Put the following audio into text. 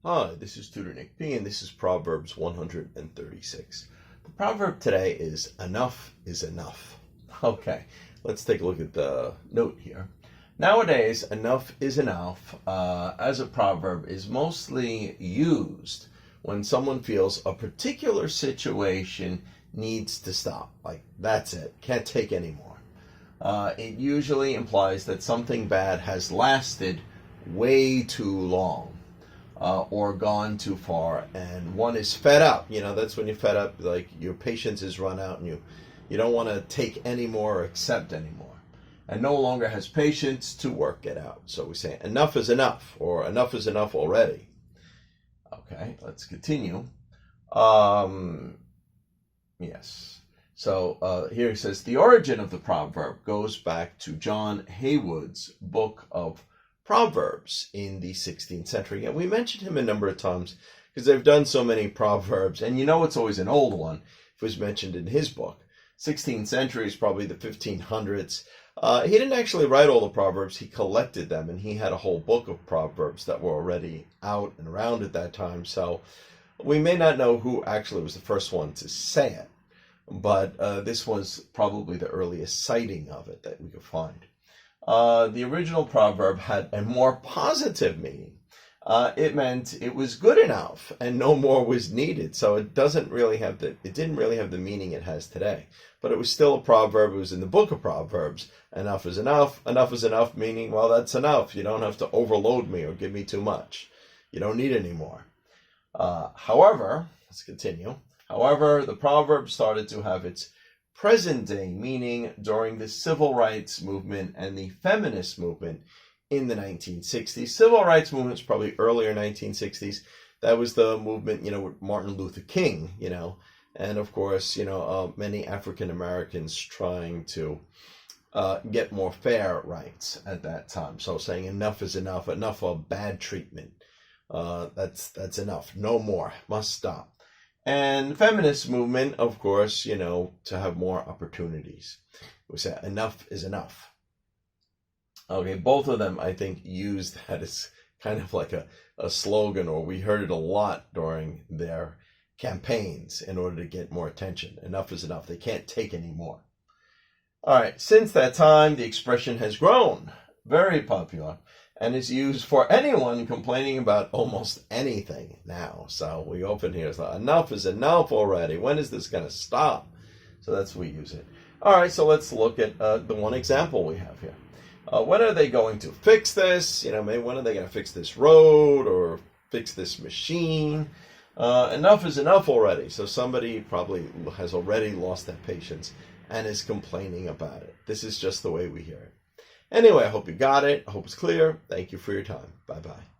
Hi, this is Tutor Nick P, and this is Proverbs 136. The proverb today is enough is enough. Okay, let's take a look at the note here. Nowadays, enough is enough as a proverb is mostly used when someone feels a particular situation needs to stop. Like, that's it, can't take anymore. It usually implies that something bad has lasted way too long. Or gone too far, and one is fed up. That's when you're fed up, like your patience is run out, and you don't want to take any more or accept any more, and no longer has patience to work it out. So we say enough is enough, or enough is enough already. Okay, let's continue. Yes. So here he says the origin of the proverb goes back to John Haywood's book of Proverbs in the 16th century. And we mentioned him a number of times because they've done so many proverbs. And it's always an old one if it was mentioned in his book. 16th century is probably the 1500s. He didn't actually write all the proverbs. He collected them, and he had a whole book of proverbs that were already out and around at that time. So we may not know who actually was the first one to say it, but this was probably the earliest citing of it that we could find. The original proverb had a more positive meaning. It meant it was good enough and no more was needed. So it didn't really have the meaning it has today. But it was still a proverb. It was in the book of Proverbs. Enough is enough. Enough is enough, meaning, well, that's enough. You don't have to overload me or give me too much. You don't need any more. However, let's continue. However, the proverb started to have its present day meaning during the civil rights movement and the feminist movement in the 1960s. Civil rights movement was probably earlier 1960s. That was the movement, with Martin Luther King, and of course, many African Americans trying to get more fair rights at that time. So saying enough is enough of bad treatment. That's enough. No more. Must stop. And feminist movement, of course, to have more opportunities. We say enough is enough. Okay, both of them, I think, used that as kind of like a slogan, or we heard it a lot during their campaigns in order to get more attention. Enough is enough. They can't take any more. All right, since that time, the expression has grown very popular and is used for anyone complaining about almost anything now. So we often hear, enough is enough already. When is this going to stop? So that's we use it. All right, so let's look at the one example we have here. When are they going to fix this? Maybe when are they going to fix this road or fix this machine? Enough is enough already. So somebody probably has already lost that patience and is complaining about it. This is just the way we hear it. Anyway, I hope you got it. I hope it's clear. Thank you for your time. Bye-bye.